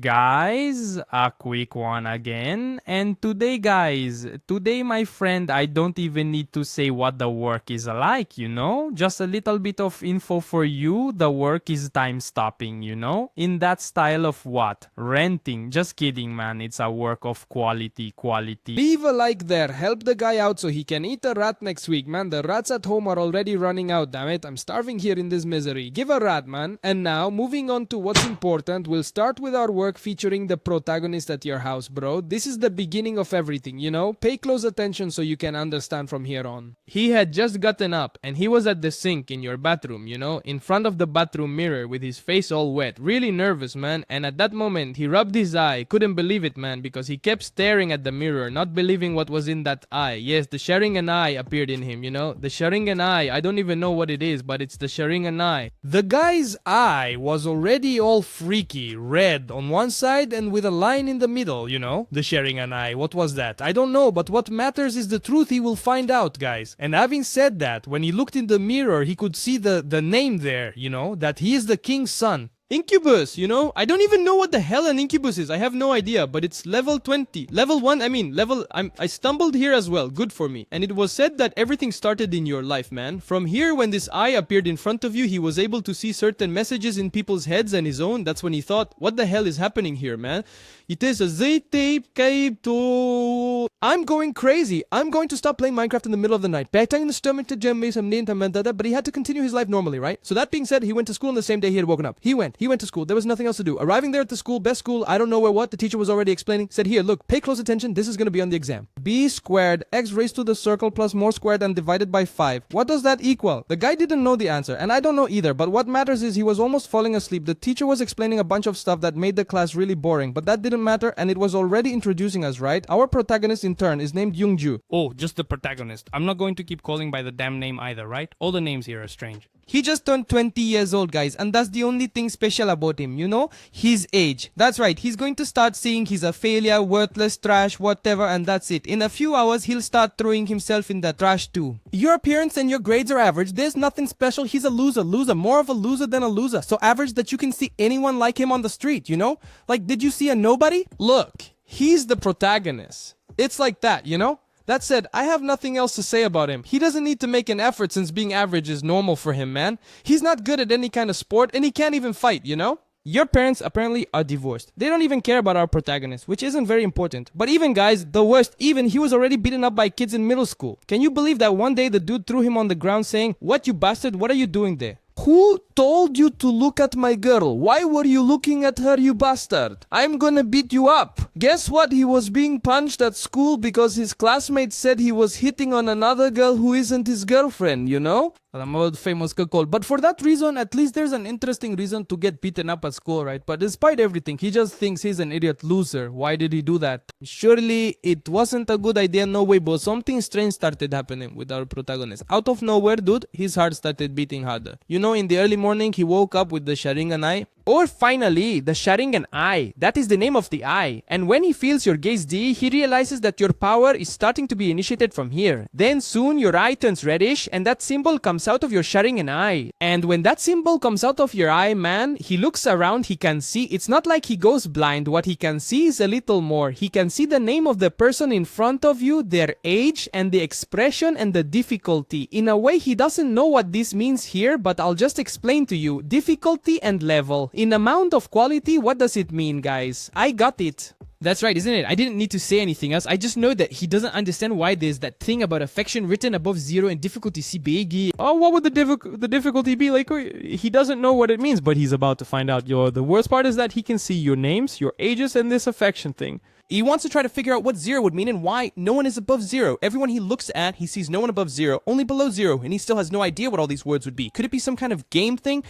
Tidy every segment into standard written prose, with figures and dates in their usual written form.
Guys, a quick one again. And today, guys, today, my friend, I don't even need to say what the work is like, you know? Just a little bit of info for you. The work is time stopping, you know? In that style of what? Renting. Just kidding, man. It's a work of quality. Leave a like there. Help the guy out so he can eat a rat next week, man. The rats at home are already running out, damn it. I'm starving here in this misery. Give a rat, man. And now, moving on to what's important, we'll start with our work featuring the protagonist at your house, bro. This is the beginning of everything, you know? Pay close attention so you can understand from here on. He had just gotten up and he was at the sink in your bathroom, you know, in front of the bathroom mirror with his face all wet. Really nervous, man. And at that moment, he rubbed his eye. Couldn't believe it, man, because he kept staring at the mirror, not believing what was in that eye. Yes, the Sharingan eye appeared in him, you know? The Sharingan eye, I don't even know what it is, but it's the Sharingan eye. The guy's eye was already all freaky, red on one side and with a line in the middle, you know? The Sharingan eye, what was that? I don't know, but what matters is the truth. He will find out, guys. And having said that, when he looked in the mirror, he could see the name there, you know? That he is the king's son. Incubus, you know? I don't even know what the hell an incubus is. I have no idea, but it's level 20. Level 1, I stumbled here as well. Good for me. And it was said that everything started in your life, man. From here, when this eye appeared in front of you, he was able to see certain messages in people's heads and his own. That's when he thought, what the hell is happening here, man? It is a Z-tape to... I'm going crazy. I'm going to stop playing Minecraft in the middle of the night. But he had to continue his life normally, right? So that being said, he went to school on the same day he had woken up. He went to school. There was nothing else to do. Arriving there at the school, best school, I don't know where what, the teacher was already explaining. Said, here, look, pay close attention. This is going to be on the exam. B squared, x raised to the circle plus more squared and divided by 5. What does that equal? The guy didn't know the answer, and I don't know either, but what matters is he was almost falling asleep. The teacher was explaining a bunch of stuff that made the class really boring, but that didn't matter, and it was already introducing us, right? Our protagonist in turn is named Youngju. Oh, just the protagonist. I'm not going to keep calling by the damn name either, right? All the names here are strange. He just turned 20 years old, guys, and that's the only thing special about him, you know? His age. That's right, he's going to start seeing he's a failure, worthless, trash, whatever, and that's it. In a few hours, he'll start throwing himself in the trash too. Your appearance and your grades are average. There's nothing special. He's a loser, more of a loser than a loser. So average that you can see anyone like him on the street, you know? Like, did you see a nobody? Look, he's the protagonist. It's like that, you know? That said, I have nothing else to say about him. He doesn't need to make an effort since being average is normal for him, man. He's not good at any kind of sport and he can't even fight, you know? Your parents apparently are divorced. They don't even care about our protagonist, which isn't very important. But even, guys, the worst, even he was already beaten up by kids in middle school. Can you believe that one day the dude threw him on the ground saying, "What, you bastard, what are you doing there?" Who told you to look at my girl? Why were you looking at her, you bastard? I'm gonna beat you up. Guess what? He was being punched at school because his classmates said he was hitting on another girl who isn't his girlfriend, you know? I'm a famous cuckold. But for that reason, at least there's an interesting reason to get beaten up at school, right? But despite everything, he just thinks he's an idiot loser. Why did he do that? Surely it wasn't a good idea, no way, but something strange started happening with our protagonist. Out of nowhere, dude, his heart started beating harder. You know, in the early morning, he woke up with the Sharingan eye. Or finally, the Sharingan eye. That is the name of the eye. And when he feels your gaze D, he realizes that your power is starting to be initiated from here. Then soon your eye turns reddish and that symbol comes out of your Sharingan eye. And when that symbol comes out of your eye, man, he looks around, he can see. It's not like he goes blind. What he can see is a little more. He can see the name of the person in front of you, their age, and the expression and the difficulty. In a way, he doesn't know what this means here, but I'll just explain to you. Difficulty and level. In amount of quality, what does it mean, guys? I got it. That's right, isn't it? I didn't need to say anything else. I just know that he doesn't understand why there's that thing about affection written above 0 and difficulty C big. Oh, what would the difficulty be? Like, he doesn't know what it means, but he's about to find out. The worst part is that he can see your names, your ages, and this affection thing. He wants to try to figure out what 0 would mean and why no one is above 0. Everyone he looks at, he sees no one above 0, only below 0, and he still has no idea what all these words would be. Could it be some kind of game thing?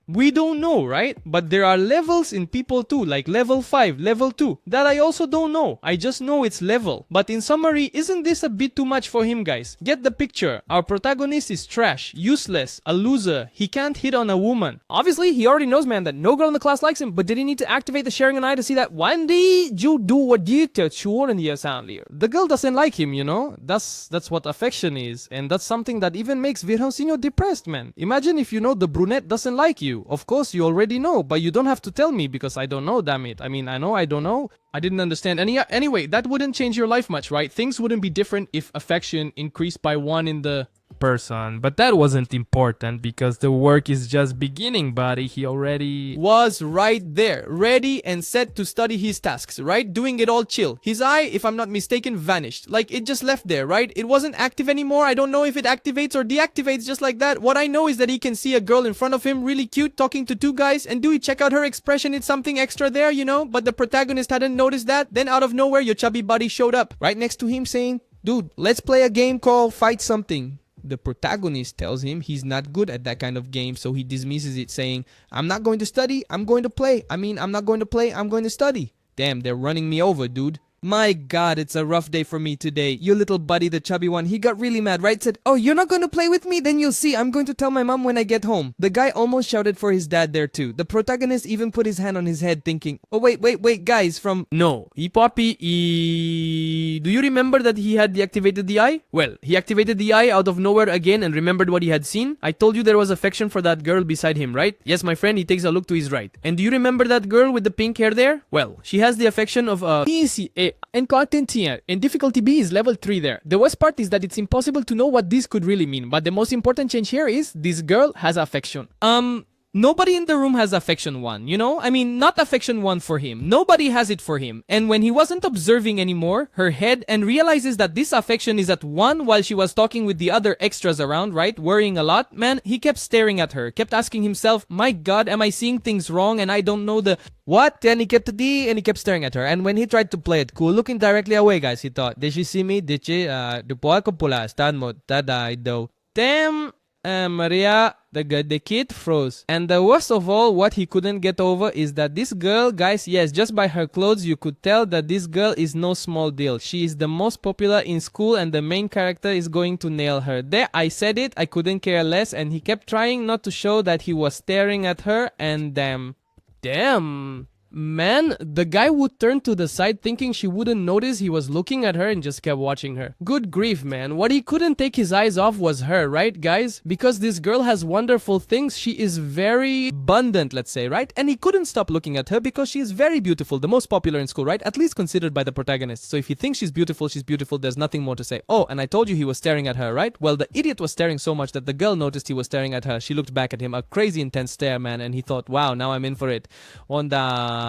We don't know, right? But there are levels in people too, like level 5, level 2, that I also don't know. I just know it's level. But in summary, isn't this a bit too much for him, guys? Get the picture. Our protagonist is trash, useless, a loser. He can't hit on a woman. Obviously, he already knows, man, that no girl in the class likes him, but did he need to activate the share staring an eye to see that? 1D 就 do 我记得说了你上里 The girl doesn't like him, you know? That's what affection is. And that's something that even makes Virgosino depressed, man. Imagine if you know the brunette doesn't like you. Of course, you already know, but you don't have to tell me because I don't know, damn it. I mean, I know I don't know. I didn't understand. And yeah, anyway, that wouldn't change your life much, right? Things wouldn't be different if affection increased by 1 in the person. But that wasn't important because the work is just beginning, buddy. He already was right there, ready and set to study his tasks, right? Doing it all chill. His eye, if I'm not mistaken, vanished. Like, it just left there, right? It wasn't active anymore. I don't know if it activates or deactivates just like that. What I know is that he can see a girl in front of him, really cute, talking to 2 guys, and do we check out her expression? It's something extra there, you know? But the protagonist hadn't noticed that. Then out of nowhere, your chubby buddy showed up right next to him saying, dude, let's play a game called Fight Something. The protagonist tells him he's not good at that kind of game, so he dismisses it saying, I'm not going to study, I'm going to play. I mean, I'm not going to play, I'm going to study. Damn, they're running me over, dude. My god, it's a rough day for me today. Your little buddy, the chubby one, he got really mad, right? Said, oh, you're not going to play with me? Then you'll see. I'm going to tell my mom when I get home. The guy almost shouted for his dad there too. The protagonist even put his hand on his head thinking, oh, wait, guys, from... No, do you remember that he had deactivated the eye? Well, he activated the eye out of nowhere again and remembered what he had seen. I told you there was affection for that girl beside him, right? Yes, my friend, he takes a look to his right. And do you remember that girl with the pink hair there? Well, she has the affection of PCA and content here, and difficulty B is level 3 there. The worst part is that it's impossible to know what this could really mean, but the most important change here is this girl has affection. Nobody in the room has affection 1, you know? I mean, not affection 1 for him. Nobody has it for him. And when he wasn't observing anymore, her head, and realizes that this affection is at 1 while she was talking with the other extras around, right? Worrying a lot, man, he kept staring at her, kept asking himself, my god, am I seeing things wrong and I don't know the... What? And he kept and he kept staring at her. And when he tried to play it cool, looking directly away, guys, he thought, did she see me? Did she? Dupo ako pula, stand mo, tada, though. Damn! Maria, the kid froze. And the worst of all, what he couldn't get over is that this girl, guys, yes, just by her clothes, you could tell that this girl is no small deal. She is the most popular in school and the main character is going to nail her. There, I said it, I couldn't care less, and he kept trying not to show that he was staring at her, and damn. Man, the guy would turn to the side thinking she wouldn't notice he was looking at her and just kept watching her. Good grief, man. What he couldn't take his eyes off was her, right, guys? Because this girl has wonderful things. She is very abundant, let's say, right? And he couldn't stop looking at her because she is very beautiful, the most popular in school, right? At least considered by the protagonist. So if he thinks she's beautiful, there's nothing more to say. Oh, and I told you he was staring at her, right? Well, the idiot was staring so much that the girl noticed he was staring at her. She looked back at him, a crazy intense stare, man, and he thought, wow, now I'm in for it. Onda...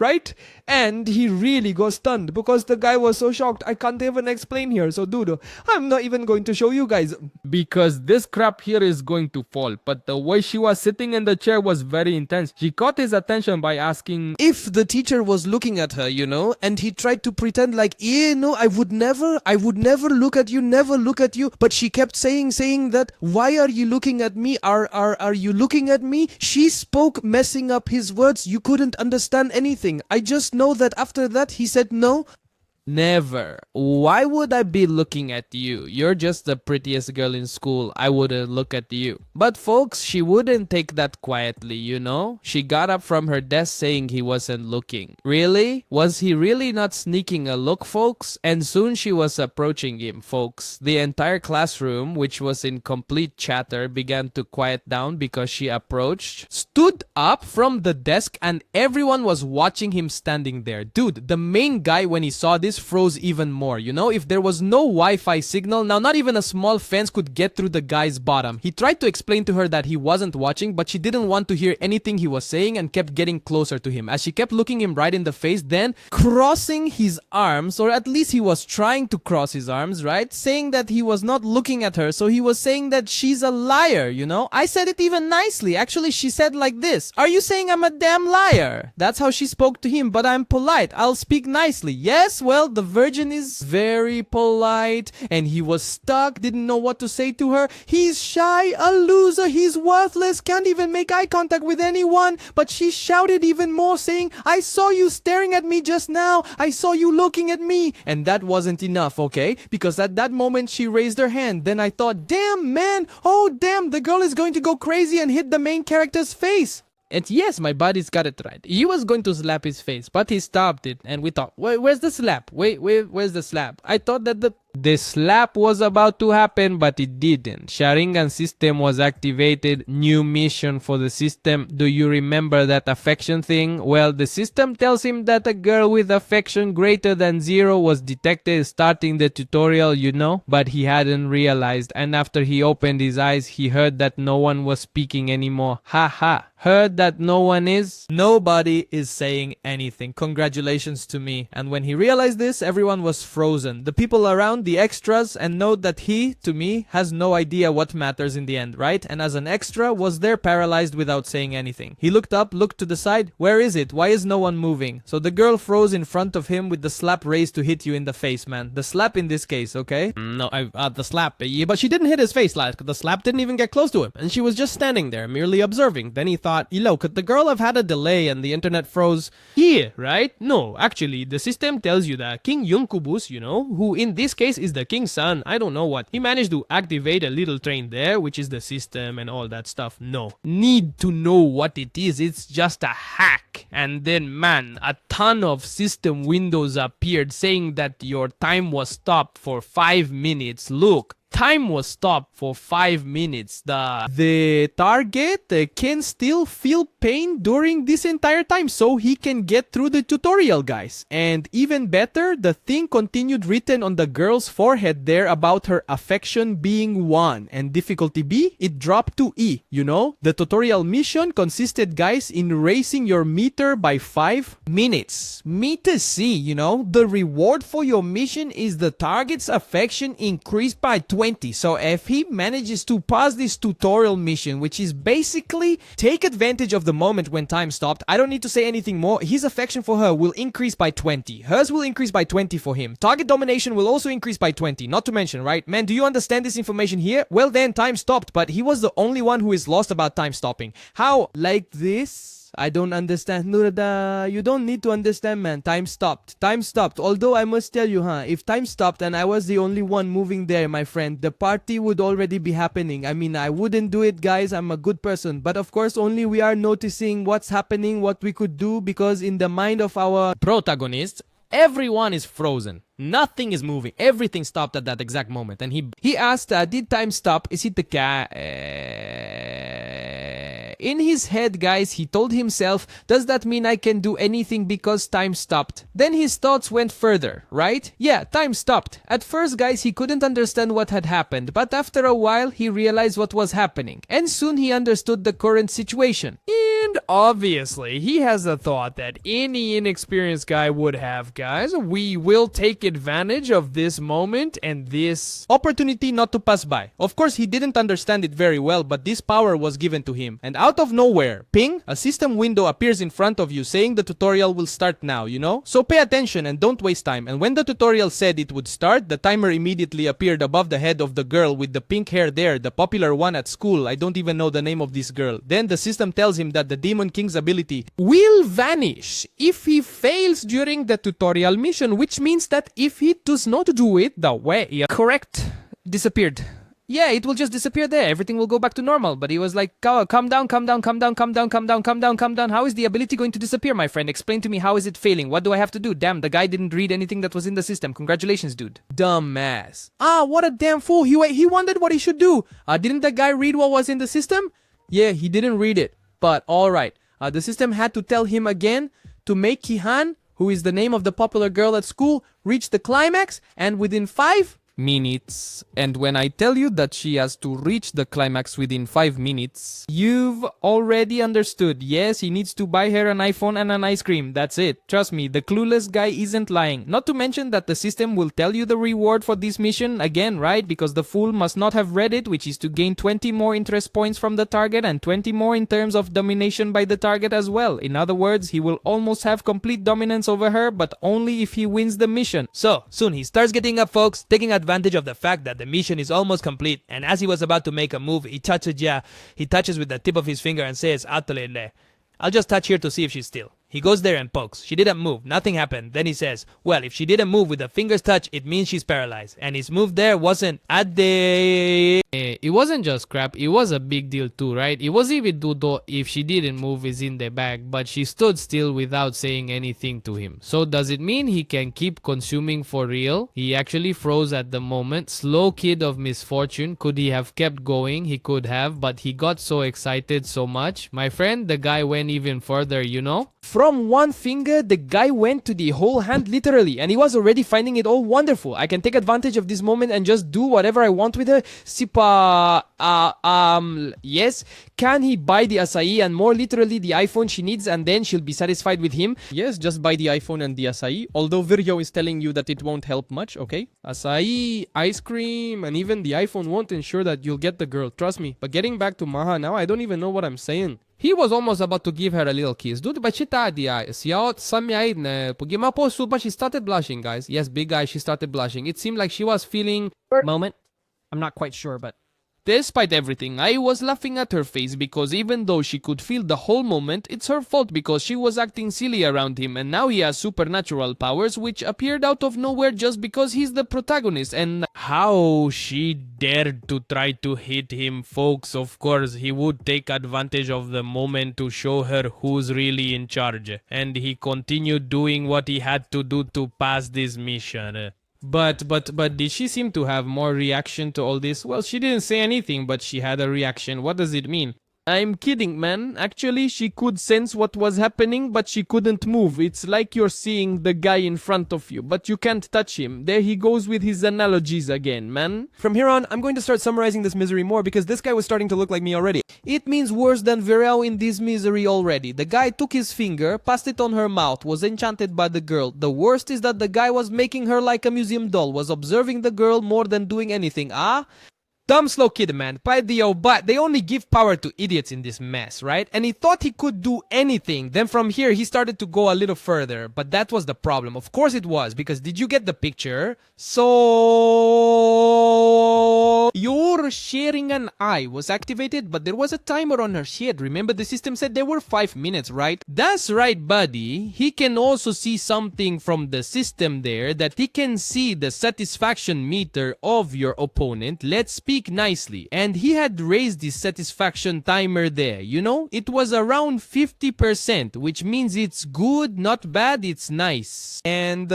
right? And he really got stunned because the guy was so shocked. I can't even explain here. So dude, I'm not even going to show you guys because this crap here is going to fall. But the way she was sitting in the chair was very intense. She caught his attention by asking if the teacher was looking at her, you know, and he tried to pretend like, yeah, no, I would never look at you, never look at you. But she kept saying that, why are you looking at me? Are you looking at me? She spoke, messing up his words. You couldn't understand anything. I just know that after that he said no. Never. Why would I be looking at you? You're just the prettiest girl in school. I wouldn't look at you. But folks, she wouldn't take that quietly, you know? She got up from her desk saying he wasn't looking. Really? Was he really not sneaking a look, folks? And soon she was approaching him, folks. The entire classroom, which was in complete chatter, began to quiet down because she approached, stood up from the desk, and everyone was watching him standing there. Dude, the main guy, when he saw this, froze even more. You know, if there was no Wi-Fi signal, now not even a small fence could get through the guy's bottom. He tried to explain to her that he wasn't watching, but she didn't want to hear anything he was saying and kept getting closer to him as she kept looking him right in the face, then crossing his arms, or at least he was trying to cross his arms, right? Saying that he was not looking at her, so he was saying that she's a liar, you know? I said it even nicely. Actually, she said like this, are you saying I'm a damn liar? That's how she spoke to him, but I'm polite. I'll speak nicely. Yes, well, the virgin is very polite, and he was stuck, didn't know what to say to her. He's shy, a loser, he's worthless, can't even make eye contact with anyone. But she shouted even more, saying, I saw you staring at me just now, I saw you looking at me. And that wasn't enough, okay? Because at that moment she raised her hand. Then I thought, damn man, oh damn, the girl is going to go crazy and hit the main character's face. And yes, my buddy's got it right. He was going to slap his face, but he stopped it, and we thought, where's the slap? Where's the slap? I thought that the slap was about to happen, but it didn't. Sharingan system was activated. New mission for the system. Do you remember that affection thing? Well, the system tells him that a girl with affection greater than 0 was detected starting the tutorial, you know, but he hadn't realized, and after he opened his eyes, he heard that no one was speaking anymore. Haha. Heard that no one is? Nobody is saying anything. Congratulations to me. And when he realized this, everyone was frozen. The people around, the extras, and note that he, to me, has no idea what matters in the end, right? And as an extra, was there paralyzed without saying anything. He looked up, looked to the side. Where is it? Why is no one moving? So the girl froze in front of him with the slap raised to hit you in the face, man. The slap in this case, okay? No, the slap. Yeah, but she didn't hit his face, like the slap didn't even get close to him, and she was just standing there, merely observing. Then he thought, could the girl have had a delay and the internet froze? Here, right? No, actually, the system tells you that King Yunkubus, you know, who in this case is the king's son, I don't know what, he managed to activate a little train there, which is the system and all that stuff. No. Need to know what it is, it's just a hack. And then, man, a ton of system windows appeared saying that your time was stopped for 5 minutes. Look. Time was stopped for 5 minutes. The target can still feel pain during this entire time, so he can get through the tutorial, guys. And even better, the thing continued written on the girl's forehead there about her affection being 1 and difficulty B, it dropped to E, you know? The tutorial mission consisted, guys, in raising your meter by 5 minutes. Meter C, you know? The reward for your mission is the target's affection increased by 20. So if he manages to pass this tutorial mission, which is basically take advantage of the moment when time stopped, I don't need to say anything more, his affection for her will increase by 20. Hers will increase by 20 for him. Target domination will also increase by 20. Not to mention, right? Man, do you understand this information here? Well then, time stopped, but he was the only one who is lost about time stopping. How? Like this? I don't understand. Nurada, you don't need to understand, man. Time stopped. Time stopped. Although I must tell you, if time stopped and I was the only one moving there, my friend, the party would already be happening. I mean, I wouldn't do it, guys. I'm a good person. But of course, only we are noticing what's happening, what we could do, because in the mind of our protagonist, everyone is frozen. Nothing is moving. Everything stopped at that exact moment. And he asked, did time stop? Is it the cat? In his head, guys, he told himself, does that mean I can do anything because time stopped? Then his thoughts went further, right? Yeah, time stopped. At first, guys, he couldn't understand what had happened, but after a while, he realized what was happening. And soon he understood the current situation. And obviously, he has a thought that any inexperienced guy would have, guys. We will take advantage of this moment and this opportunity not to pass by. Of course, he didn't understand it very well, but this power was given to him. And out of nowhere, ping, a system window appears in front of you saying the tutorial will start now, you know? So pay attention and don't waste time. And when the tutorial said it would start, the timer immediately appeared above the head of the girl with the pink hair there, the popular one at school. I don't even know the name of this girl. Then the system tells him that the Demon King's ability will vanish if he fails during the tutorial mission, which means that if he does not do it the way correct, disappeared. Yeah, it will just disappear there. Everything will go back to normal. But he was like, calm down, calm down, calm down, calm down, calm down, calm down, calm down. How is the ability going to disappear, my friend? Explain to me, how is it failing? What do I have to do? Damn, the guy didn't read anything that was in the system. Congratulations, dude. Dumbass. What a damn fool. He wondered what he should do. Didn't the guy read what was in the system? Yeah, he didn't read it. But alright. The system had to tell him again to make Kihan, who is the name of the popular girl at school, reach the climax, and within 5 minutes. And when I tell you that she has to reach the climax within 5 minutes, you've already understood. Yes, he needs to buy her an iPhone and an ice cream. That's it. Trust me, the clueless guy isn't lying. Not to mention that the system will tell you the reward for this mission again, right? Because the fool must not have read it, which is to gain 20 more interest points from the target and 20 more in terms of domination by the target as well. In other words, he will almost have complete dominance over her, but only if he wins the mission. So, soon he starts getting up, folks, taking advantage of the fact that the mission is almost complete, and as he was about to make a move, he touches with the tip of his finger and says, Atolele. I'll just touch here to see if she's still. He goes there and pokes. She didn't move. Nothing happened. Then he says, well, if she didn't move with the fingers touch, it means she's paralyzed. And his move there wasn't at the... It wasn't just crap, it was a big deal too, right? It was even though if she didn't move is in the bag, but she stood still without saying anything to him. So does it mean he can keep consuming for real? He actually froze at the moment. Slow kid of misfortune. Could he have kept going? He could have, but he got so excited so much. My friend, the guy went even further, you know? From one finger, the guy went to the whole hand literally, and he was already finding it all wonderful. I can take advantage of this moment and just do whatever I want with her. Sipa, yes. Can he buy the acai and more literally the iPhone she needs, and then she'll be satisfied with him? Yes, just buy the iPhone and the acai. Although Viryo is telling you that it won't help much, okay? Acai, ice cream, and even the iPhone won't ensure that you'll get the girl, trust me. But getting back to Maha now, I don't even know what I'm saying. He was almost about to give her a little kiss. Dude, but she started blushing, guys. Yes, big guy, she started blushing. It seemed like she was feeling... Moment. I'm not quite sure, but... Despite everything, I was laughing at her face because even though she could feel the whole moment, it's her fault because she was acting silly around him, and now he has supernatural powers which appeared out of nowhere just because he's the protagonist. And How she dared to try to hit him, folks. Of course, he would take advantage of the moment to show her who's really in charge. And he continued doing what he had to do to pass this mission. But did she seem to have more reaction to all this? Well, she didn't say anything, but she had a reaction. What does it mean? I'm kidding, man. Actually, she could sense what was happening, but she couldn't move. It's like you're seeing the guy in front of you, but you can't touch him. There he goes with his analogies again, man. From here on, I'm going to start summarizing this misery more because this guy was starting to look like me already. It means worse than Vireo in this misery already. The guy took his finger, passed it on her mouth, was enchanted by the girl. The worst is that the guy was making her like a museum doll, was observing the girl more than doing anything. Dumb slow kid, man. But they only give power to idiots in this mess, right? And he thought he could do anything. Then from here, he started to go a little further. But that was the problem. Of course it was, because did you get the picture? So... your sharing an eye was activated, but there was a timer on her shade. Remember, the system said there were 5 minutes, right? That's right, buddy. He can also see something from the system there, that he can see the satisfaction meter of your opponent. Let's speak nicely. And he had raised the satisfaction timer there, you know? It was around 50%, which means it's good, not bad, it's nice. And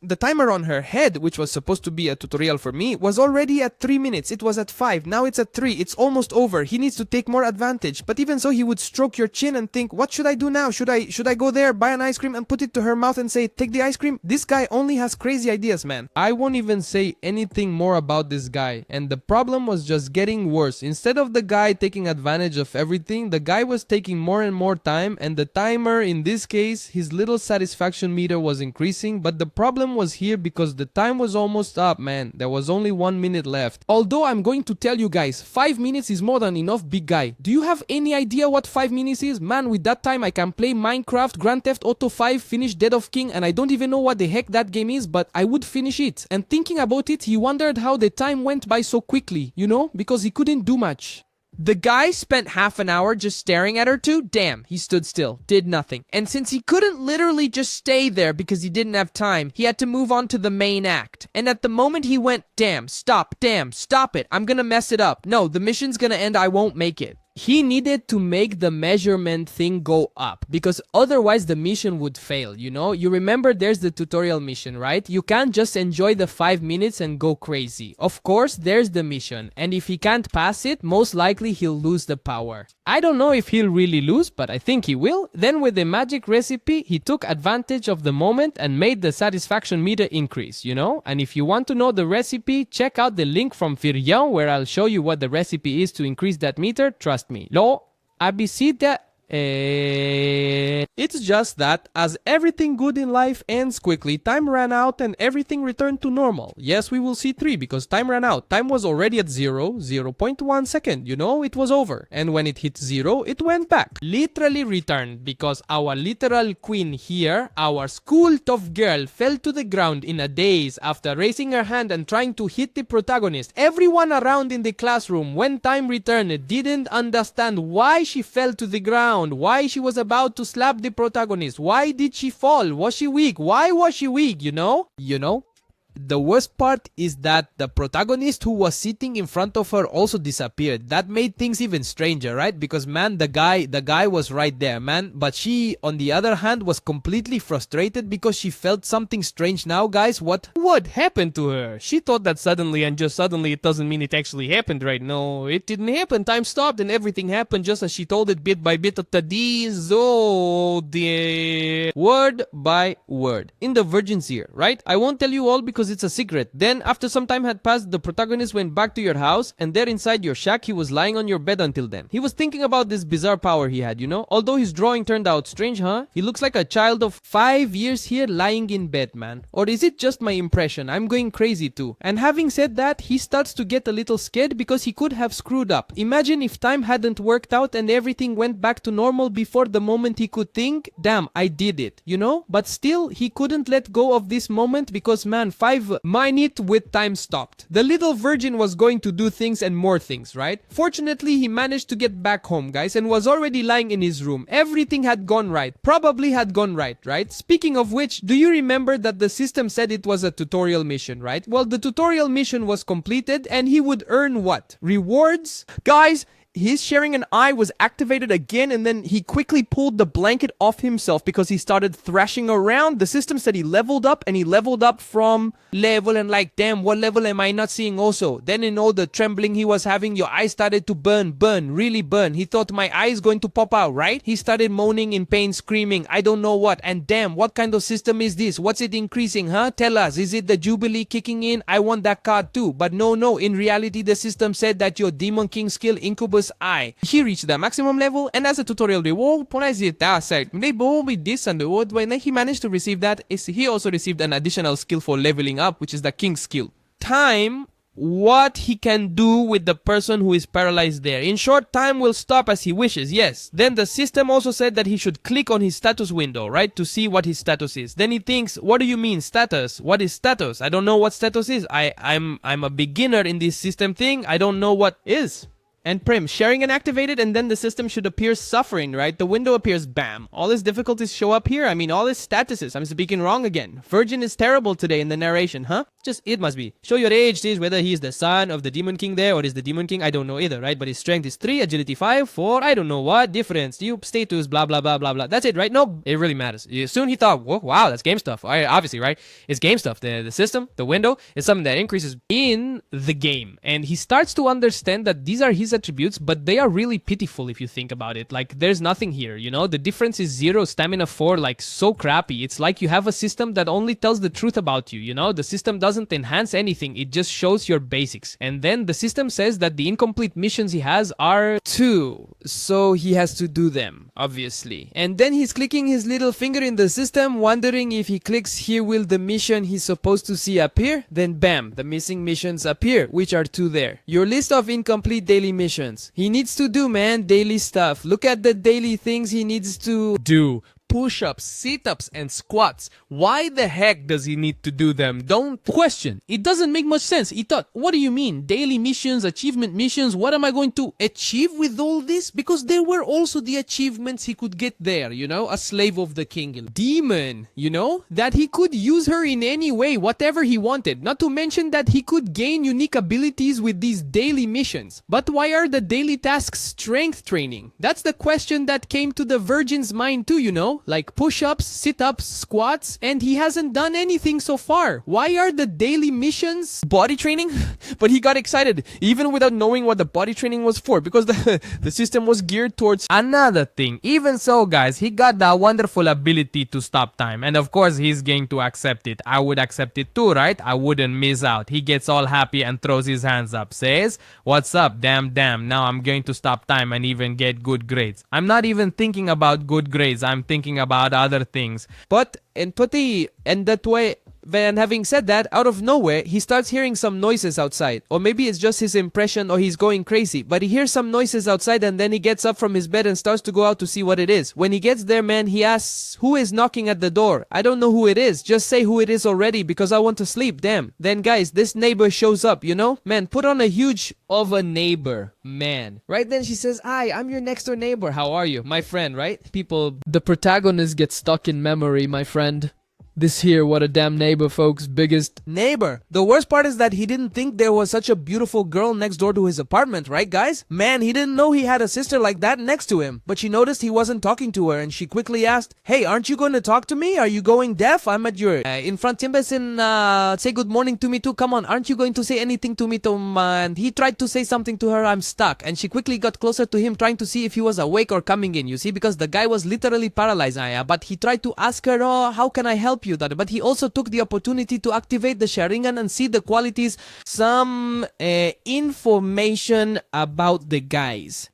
the timer on her head, which was supposed to be a tutorial for me, was already at 3 minutes. It was at 5. Now it's at 3. It's almost over. He needs to take more advantage. But even so, he would stroke your chin and think, what should I do now? Should I go there, buy an ice cream and put it to her mouth and say, take the ice cream? This guy only has crazy ideas, man. I won't even say anything more about this guy. And the problem was just getting worse. Instead of the guy taking advantage of everything, the guy was taking more and more time. And the timer, in this case, his little satisfaction meter was increasing. But the problem was here because the time was almost up, man. There was only 1 minute left. Although I'm going to tell you guys, 5 minutes is more than enough, big guy. Do you have any idea what 5 minutes is? Man, with that time I can play Minecraft, Grand Theft Auto 5, finish Dead of King, and I don't even know what the heck that game is, but I would finish it. And thinking about it, he wondered how the time went by so quickly, you know, because he couldn't do much. The guy spent half an hour just staring at her too. Damn, he stood still, did nothing. And since he couldn't literally just stay there because he didn't have time, he had to move on to the main act. And at the moment he went, damn, stop it, I'm gonna mess it up. No, the mission's gonna end, I won't make it. He needed to make the measurement thing go up because otherwise the mission would fail, you know? You remember there's the tutorial mission, right? You can't just enjoy the 5 minutes and go crazy. Of course, there's the mission, and if he can't pass it, most likely he'll lose the power. I don't know if he'll really lose, but I think he will. Then with the magic recipe, he took advantage of the moment and made the satisfaction meter increase, you know? And if you want to know the recipe, check out the link from Firyan where I'll show you what the recipe is to increase that meter. Trust me. Lo, abisita. It's just that, as everything good in life ends quickly, time ran out and everything returned to normal. Yes, we will see 3 because time ran out. Time was already at 0.1 second, you know, it was over. And when it hit 0, it went back. Literally returned because our literal queen here, our school tough girl, fell to the ground in a daze after raising her hand and trying to hit the protagonist. Everyone around in the classroom, when time returned, didn't understand why she fell to the ground, why she was about to slap the protagonist. Why did she fall? Was she weak? Why was she weak, you know? The worst part is that the protagonist who was sitting in front of her also disappeared. That made things even stranger, right? Because man, the guy was right there, man. But she, on the other hand, was completely frustrated because she felt something strange now, guys. What happened to her? She thought that suddenly, and just suddenly it doesn't mean it actually happened, right? No, it didn't happen. Time stopped and everything happened just as she told it bit by bit. Word by word. In the Virgin's Ear, right? I won't tell you all because it's a secret. Then, after some time had passed, the protagonist went back to your house, and there inside your shack, he was lying on your bed until then. He was thinking about this bizarre power he had, you know? Although his drawing turned out strange, huh? He looks like a child of 5 years here lying in bed, man. Or is it just my impression? I'm going crazy too. And having said that, he starts to get a little scared because he could have screwed up. Imagine if time hadn't worked out and everything went back to normal before the moment he could think, damn, I did it, you know? But still, he couldn't let go of this moment because, man, 5 minute with time stopped. The little virgin was going to do things and more things, right? Fortunately, he managed to get back home, guys, and was already lying in his room. Everything had gone right. Probably had gone right, right? Speaking of which, do you remember that the system said it was a tutorial mission, right? Well, the tutorial mission was completed and he would earn what? Rewards? Guys, his sharing an eye was activated again, and then he quickly pulled the blanket off himself because he started thrashing around. The system said he leveled up, and he leveled up from level, and like, damn, what level am I not seeing also? Then in all the trembling he was having, your eyes started to burn, really burn. He thought my eye is going to pop out, right? He started moaning in pain, screaming, I don't know what, and damn, what kind of system is this? What's it increasing, huh? Tell us, is it the Jubilee kicking in? I want that card too. But no, in reality, the system said that your Demon King skill, Incubus Eye, he reached the maximum level, and as a tutorial reward, when I see that side, they both with this and the word when he managed to receive that, is he also received an additional skill for leveling up, which is the King skill. Time, what he can do with the person who is paralyzed there. In short, time will stop as he wishes, yes. Then the system also said that he should click on his status window, right, to see what his status is. Then he thinks, what do you mean status? What is status? I don't know what status is. I'm a beginner in this system thing. I don't know what is. And Prim, sharing and activated, and then the system should appear suffering, right? The window appears, bam. All his difficulties show up here. I mean, all his statuses. I'm speaking wrong again. Virgin is terrible today in the narration, huh? Just, it must be. Show your age, this, whether he is the son of the Demon King there, or is the Demon King, I don't know either, right? But his strength is 3, agility 5, 4, I don't know what, difference, you, status, blah, blah, blah, blah, blah. That's it, right? No, it really matters. Soon he thought, whoa, wow, that's game stuff. Obviously, right? It's game stuff. The system, the window, is something that increases in the game. And he starts to understand that these are his attributes, but they are really pitiful if you think about it. Like, there's nothing here, you know? The difference is 0, stamina 4, like, so crappy. It's like you have a system that only tells the truth about you, you know? The system doesn't enhance anything, it just shows your basics. And then the system says that the incomplete missions he has are 2, so he has to do them, obviously. And then he's clicking his little finger in the system, wondering if he clicks here will the mission he's supposed to see appear? Then bam, the missing missions appear, which are 2 there. Your list of incomplete daily missions. He needs to do, man, daily stuff. Look at the daily things he needs to do. Push-ups, sit-ups, and squats. Why the heck does he need to do them? Don't question. It doesn't make much sense. He thought, what do you mean? Daily missions, achievement missions, what am I going to achieve with all this? Because there were also the achievements he could get there, you know? A slave of the king. Demon, you know? That he could use her in any way, whatever he wanted. Not to mention that he could gain unique abilities with these daily missions. But why are the daily tasks strength training? That's the question that came to the Virgin's mind too, you know? Like push-ups, sit-ups, squats, and he hasn't done anything so far. Why are the daily missions body training? But he got excited, even without knowing what the body training was for, because the system was geared towards another thing. Even so, guys, he got that wonderful ability to stop time, and of course, he's going to accept it. I would accept it too, right? I wouldn't miss out. He gets all happy and throws his hands up, says, what's up? Damn, now I'm going to stop time and even get good grades. I'm not even thinking about good grades. I'm thinking about other things. But and that way Then having said that, out of nowhere, he starts hearing some noises outside. Or maybe it's just his impression or he's going crazy. But he hears some noises outside and then he gets up from his bed and starts to go out to see what it is. When he gets there, man, he asks, who is knocking at the door? I don't know who it is. Just say who it is already because I want to sleep, damn. Then guys, this neighbor shows up, you know? Man, put on a huge of a neighbor, man. Right then she says, hi, I'm your next door neighbor. How are you? My friend, right? People, The protagonist gets stuck in memory, my friend. This here, what a damn neighbor, folks. Biggest neighbor. The worst part is that he didn't think there was such a beautiful girl next door to his apartment, right guys? Man, he didn't know he had a sister like that next to him. But she noticed he wasn't talking to her and she quickly asked, hey, aren't you going to talk to me? Are you going deaf? I'm at your in front Timbasin, say good morning to me too. Come on, aren't you going to say anything to me too? And he tried to say something to her, I'm stuck. And she quickly got closer to him trying to see if he was awake or coming in, you see, because the guy was literally paralyzed, but he tried to ask her, oh, how can I help you? But he also took the opportunity to activate the Sharingan and see the qualities, some information about the guys.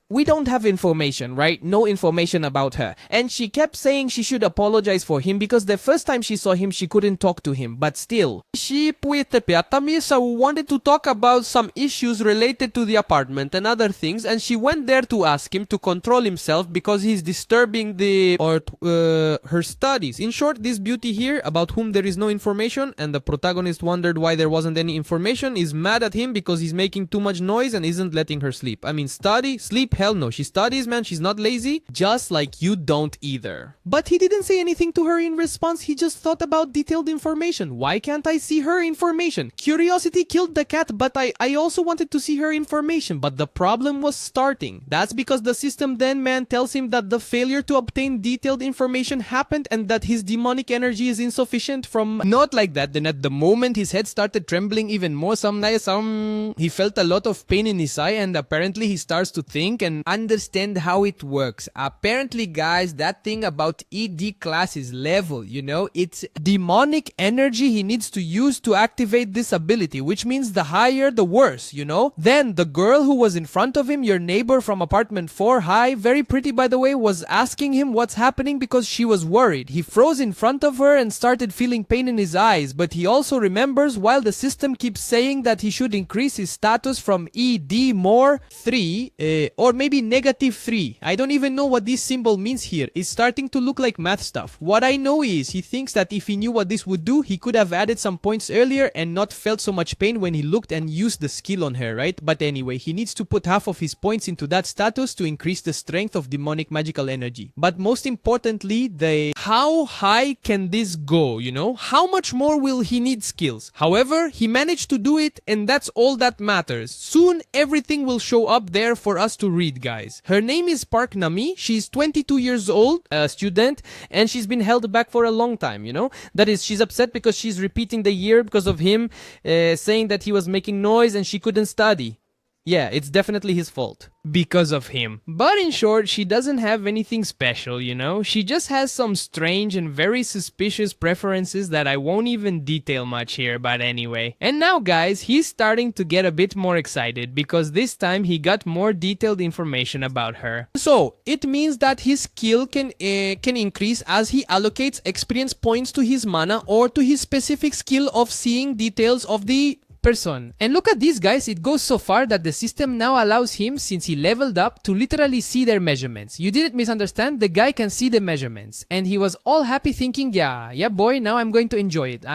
We don't have information, right? No information about her. And she kept saying she should apologize for him because the first time she saw him, she couldn't talk to him. But still, she wanted to talk about some issues related to the apartment and other things, and she went there to ask him to control himself because he's disturbing her studies. In short, this beauty here, about whom there is no information, and the protagonist wondered why there wasn't any information, is mad at him because he's making too much noise and isn't letting her sleep. I mean, sleep, hell no. She studies, man. She's not lazy. Just like you don't either. But he didn't say anything to her in response. He just thought about detailed information. Why can't I see her information? Curiosity killed the cat, but I also wanted to see her information. But the problem was starting. That's because the system then, man, tells him that the failure to obtain detailed information happened and that his demonic energy is insufficient from... Not like that. Then at the moment, his head started trembling even more. He felt a lot of pain in his eye, and apparently he starts to think and understand how it works. Apparently, guys, that thing about ED class is level, you know? It's demonic energy he needs to use to activate this ability, which means the higher, the worse, you know? Then the girl who was in front of him, your neighbor from apartment 4, hi, very pretty by the way, was asking him what's happening because she was worried. He froze in front of her and started feeling pain in his eyes, but he also remembers while the system keeps saying that he should increase his status from ED more 3 or maybe -3. I don't even know what this symbol means here. It's starting to look like math stuff. What I know is he thinks that if he knew what this would do, he could have added some points earlier and not felt so much pain when he looked and used the skill on her, right? But anyway, he needs to put half of his points into that status to increase the strength of demonic magical energy. But most importantly, how high can this go, you know? How much more will he need skills? However, he managed to do it, and that's all that matters. Soon, everything will show up there for us to read, guys. Her name is Park Nami. She's 22 years old, a student, and she's been held back for a long time, you know? That is, she's upset because she's repeating the year because of him saying that he was making noise and she couldn't study. Yeah, it's definitely his fault. Because of him. But in short, she doesn't have anything special, you know? She just has some strange and very suspicious preferences that I won't even detail much here, but anyway. And now, guys, he's starting to get a bit more excited because this time he got more detailed information about her. So, it means that his skill can increase as he allocates experience points to his mana or to his specific skill of seeing details of the person. And look at this, guys, it goes so far that the system now allows him, since he leveled up, to literally see their measurements. You didn't misunderstand, the guy can see the measurements. And he was all happy thinking, yeah boy, now I'm going to enjoy it.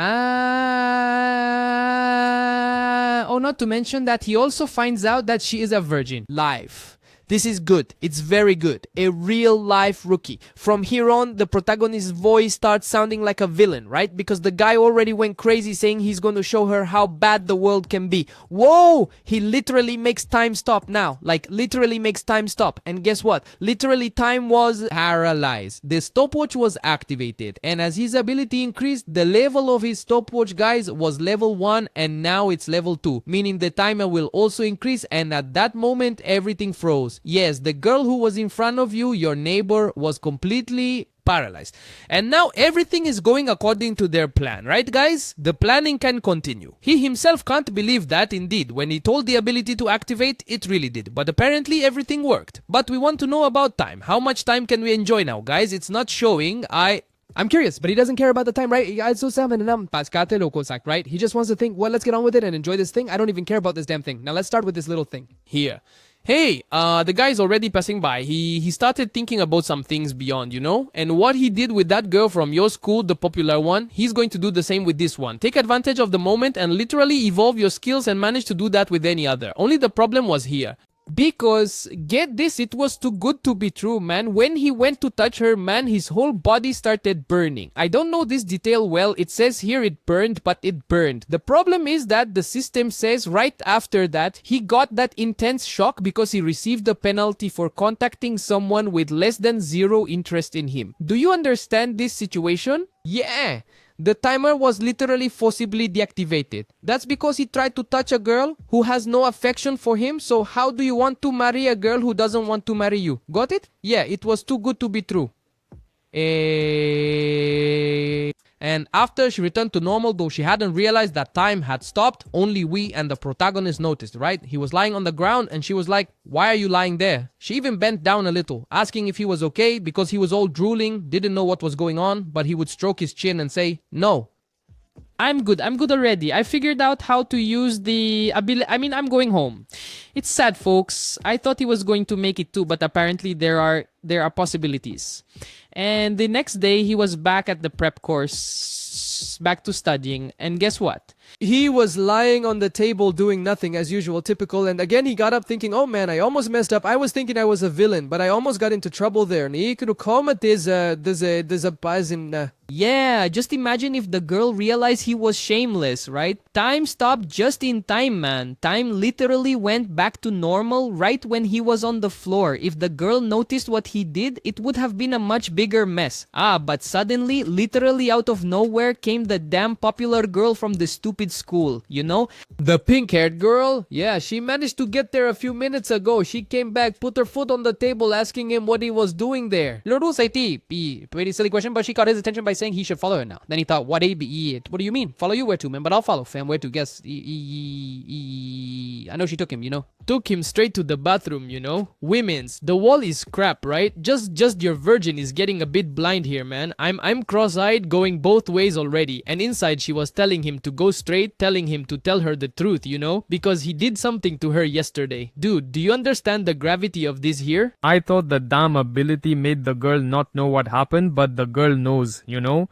Oh, not to mention that he also finds out that she is a virgin. Live. This is good. It's very good. A real life rookie. From here on, the protagonist's voice starts sounding like a villain, right? Because the guy already went crazy saying he's going to show her how bad the world can be. Whoa! He literally makes time stop now. Like, literally makes time stop. And guess what? Literally time was paralyzed. The stopwatch was activated. And as his ability increased, the level of his stopwatch, guys, was level 1 and now it's level 2. Meaning the timer will also increase, and at that moment, everything froze. Yes, the girl who was in front of you, your neighbor, was completely paralyzed. And now everything is going according to their plan, right guys? The planning can continue. He himself can't believe that indeed. When he told the ability to activate, it really did. But apparently everything worked. But we want to know about time. How much time can we enjoy now, guys? It's not showing. I'm curious, but he doesn't care about the time, right? Right? He just wants to think, well, let's get on with it and enjoy this thing. I don't even care about this damn thing. Now let's start with this little thing here. Hey, the guy's already passing by. He started thinking about some things beyond, you know? And what he did with that girl from your school, the popular one, he's going to do the same with this one. Take advantage of the moment and literally evolve your skills and manage to do that with any other. Only the problem was here. Because, get this, it was too good to be true, man. When he went to touch her, man, his whole body started burning. I don't know this detail well. It says here it burned, but it burned. The problem is that the system says right after that, he got that intense shock because he received a penalty for contacting someone with less than 0 interest in him. Do you understand this situation? Yeah. The timer was literally forcibly deactivated. That's because he tried to touch a girl who has no affection for him, so how do you want to marry a girl who doesn't want to marry you? Got it? Yeah, it was too good to be true. And after she returned to normal, though she hadn't realized that time had stopped, only we and the protagonist noticed, right? He was lying on the ground and she was like, "Why are you lying there?" She even bent down a little, asking if he was okay because he was all drooling, didn't know what was going on, but he would stroke his chin and say, "No." I'm good already. I figured out how to use the ability. I mean, I'm going home. It's sad, folks. I thought he was going to make it too, but apparently there are possibilities. And the next day, he was back at the prep course, back to studying. And guess what? He was lying on the table doing nothing as usual, typical, and again he got up thinking, oh man, I almost messed up. I was thinking I was a villain, but I almost got into trouble there. Yeah, just imagine if the girl realized he was shameless, right? Time stopped just in time, man. Time literally went back to normal right when he was on the floor. If the girl noticed what he did, it would have been a much bigger mess. But suddenly, literally out of nowhere came the damn popular girl from the stupid school, you know? The pink-haired girl? Yeah, she managed to get there a few minutes ago. She came back, put her foot on the table, asking him what he was doing there. Pretty silly question, but she caught his attention by saying he should follow her now. Then he thought, what do you mean? Follow you? Where to, man? But I'll follow, fam. Where to? Guess. I know she took him, you know? Took him straight to the bathroom, you know? Women's. The wall is crap, right? Just your virgin is getting a bit blind here, man. I'm cross-eyed, going both ways already. And inside she was telling him to go straight, telling him to tell her the truth, you know? Because he did something to her yesterday. Dude, do you understand the gravity of this here? I thought the damn ability made the girl not know what happened, but the girl knows, you know?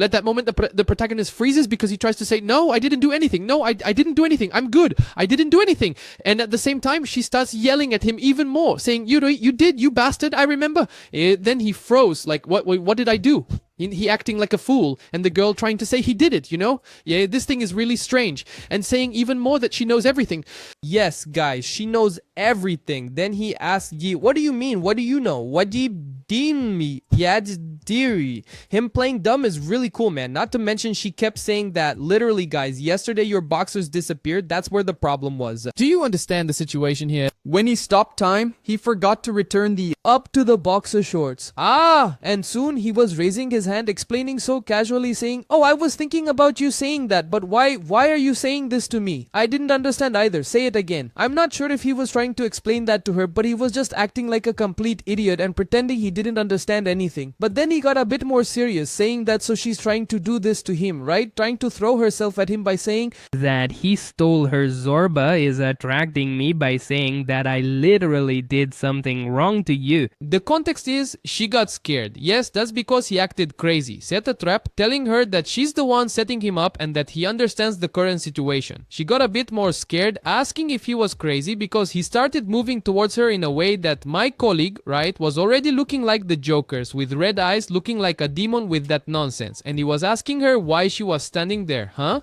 At that moment, the protagonist freezes because he tries to say, no, I didn't do anything. No, I didn't do anything. I'm good. I didn't do anything. And at the same time, she starts yelling at him even more, saying, you did, you bastard. I remember. Then he froze. Like, what did I do? He acting like a fool, and the girl trying to say he did it, you know? Yeah, this thing is really strange. And saying even more that she knows everything. Yes, guys, she knows everything. Then he asked Yi, what do you mean? What do you know? What do you deem me? Yeah, dearie. Him playing dumb is really cool, man. Not to mention she kept saying that, literally, guys, yesterday your boxers disappeared. That's where the problem was. Do you understand the situation here? When he stopped time, he forgot to return the up to the boxer shorts. And soon he was raising his hand, explaining so casually, saying, oh, I was thinking about you saying that, but why are you saying this to me? I didn't understand either. Say it again. I'm not sure if he was trying to explain that to her, but he was just acting like a complete idiot and pretending he didn't understand anything. But then he got a bit more serious, saying that so she's trying to do this to him, right? Trying to throw herself at him by saying that he stole her Zorba is attracting me by saying that I literally did something wrong to you. The context is she got scared. Yes, that's because he acted crazy. Set a trap, telling her that she's the one setting him up and that he understands the current situation. She got a bit more scared, asking if he was crazy because he started moving towards her in a way that my colleague, right, was already looking like the Jokers, with red eyes, looking like a demon with that nonsense. And he was asking her why she was standing there. Huh?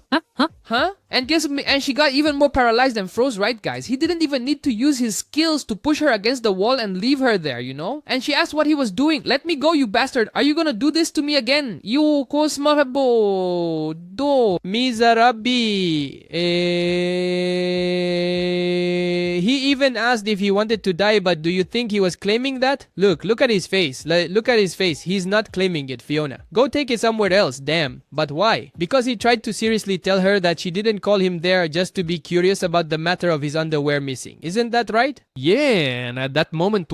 And she got even more paralyzed and froze, right, guys? He didn't even need to use his skills to push her against the wall and leave her there, you know? And she asked what he was doing. Let me go, you bastard. Are you gonna do this to me again? You cosmarabo do Mizarabi. He even asked if he wanted to die, but do you think he was claiming that? Look at his face. Look at his face. He's not claiming it, Fiona. Go take it somewhere else, damn. But why? Because he tried to seriously tell her that she didn't even call him there just to be curious about the matter of his underwear missing. Isn't that right? Yeah, and at that moment,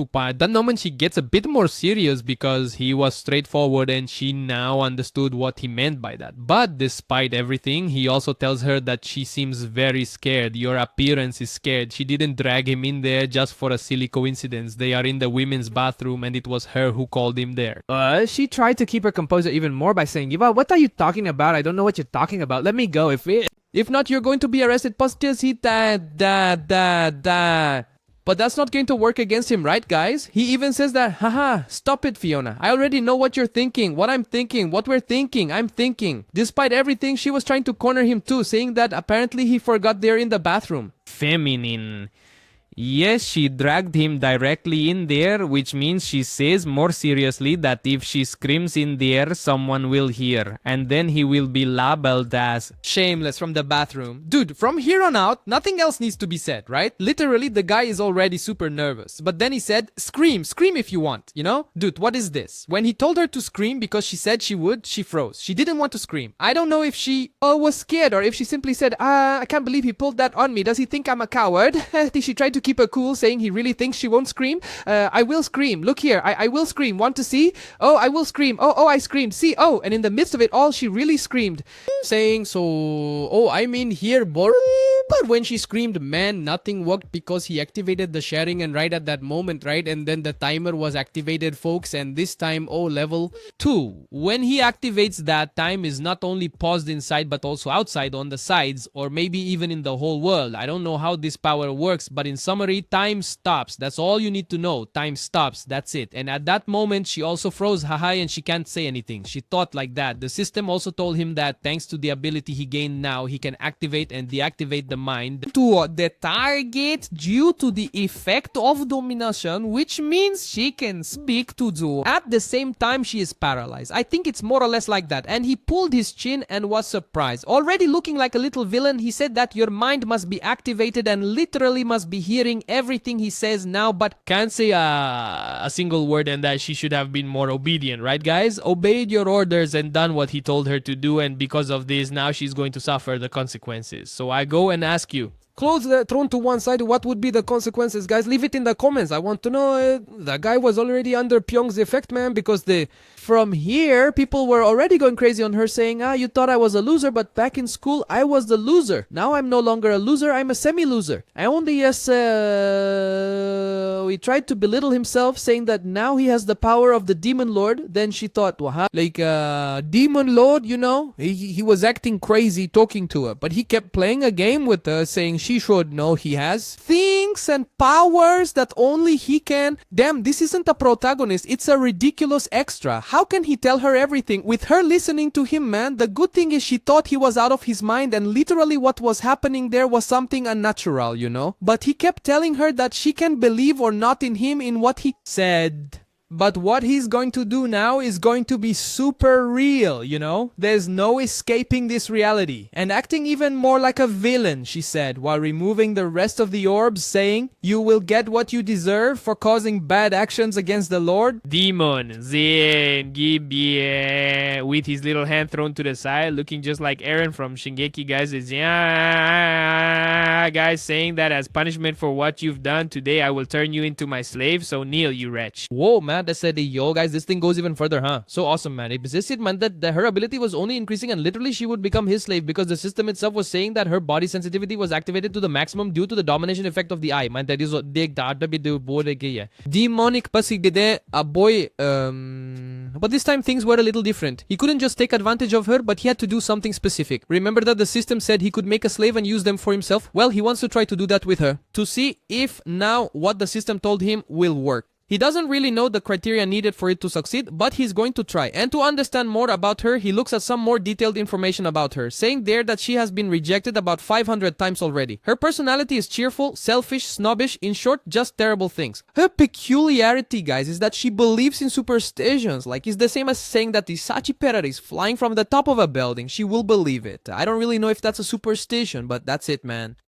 she gets a bit more serious because he was straightforward and she now understood what he meant by that. But despite everything, he also tells her that she seems very scared. Your appearance is scared. She didn't drag him in there just for a silly coincidence. They are in the women's bathroom and it was her who called him there. She tried to keep her composure even more by saying, Yiva, what are you talking about? I don't know what you're talking about. Let me go. If not, you're going to be arrested. But that's not going to work against him, right, guys? He even says that, haha, stop it, Fiona. I already know what you're thinking, what I'm thinking, what we're thinking, I'm thinking. Despite everything, she was trying to corner him too, saying that apparently he forgot they're in the bathroom. Feminine. Yes, she dragged him directly in there, which means she says more seriously that if she screams in there, someone will hear, and then he will be labeled as shameless from the bathroom. Dude, from here on out, nothing else needs to be said, right? Literally, the guy is already super nervous. But then he said, scream if you want, you know? Dude, what is this? When he told her to scream because she said she would, she froze. She didn't want to scream. I don't know if she was scared or if she simply said, I can't believe he pulled that on me. Does he think I'm a coward? Did she try to keep her cool, saying he really thinks she won't scream? I will scream. Look here, I will scream. Want to see? Oh, I will scream. Oh, I screamed. See? Oh, and in the midst of it all, she really screamed. Saying, here, bor. But when she screamed, man, nothing worked because he activated the sharing and right at that moment, right? And then the timer was activated, folks, and this time, level 2. When he activates that, time is not only paused inside but also outside on the sides or maybe even in the whole world. I don't know how this power works, but in summary, time stops. That's all you need to know. Time stops. That's it. And at that moment, she also froze, haha, and she can't say anything. She thought like that. The system also told him that thanks to the ability he gained now, he can activate and deactivate the mind to the target due to the effect of domination, which means she can speak to Zu. At the same time, she is paralyzed. I think it's more or less like that. And he pulled his chin and was surprised. Already looking like a little villain, he said that your mind must be activated and literally must be hearing everything he says now, but can't say a single word, and that she should have been more obedient, right, guys? Obeyed your orders and done what he told her to do, and because of this, now she's going to suffer the consequences. So I go and ask you, close the throne to one side. What would be the consequences, guys? Leave it in the comments. I want to know. The guy was already under Pyong's effect, man, because from here, people were already going crazy on her saying, you thought I was a loser, but back in school, I was the loser. Now I'm no longer a loser, I'm a semi-loser. I only, we tried to belittle himself, saying that now he has the power of the Demon Lord. Then she thought, Demon Lord, you know? He was acting crazy talking to her, but he kept playing a game with her, saying she should know he has things and powers that only he can. Damn, this isn't a protagonist, it's a ridiculous extra. How can he tell her everything with her listening to him, man? The good thing is she thought he was out of his mind and literally what was happening there was something unnatural, you know? But he kept telling her that she can believe or not in him in what he said. But what he's going to do now is going to be super real, you know? There's no escaping this reality. And acting even more like a villain, she said, while removing the rest of the orbs, saying, you will get what you deserve for causing bad actions against the Lord. Demon Zen Gibie with his little hand thrown to the side, looking just like Eren from Shingeki, guys. Is guys saying that as punishment for what you've done today, I will turn you into my slave. So kneel, you wretch. Whoa, man. That said, yo guys, this thing goes even further, huh? So awesome, man. It meant that her ability was only increasing and literally she would become his slave because the system itself was saying that her body sensitivity was activated to the maximum due to the domination effect of the eye. Man, that is what demonic pasigde a boy. But this time things were a little different. He couldn't just take advantage of her, but he had to do something specific. Remember that the system said he could make a slave and use them for himself? Well, he wants to try to do that with her to see if now what the system told him will work. He doesn't really know the criteria needed for it to succeed, but he's going to try. And to understand more about her, he looks at some more detailed information about her, saying there that she has been rejected about 500 times already. Her personality is cheerful, selfish, snobbish, in short, just terrible things. Her peculiarity, guys, is that she believes in superstitions. Like, it's the same as saying that the Sachipera is flying from the top of a building. She will believe it. I don't really know if that's a superstition, but that's it, man.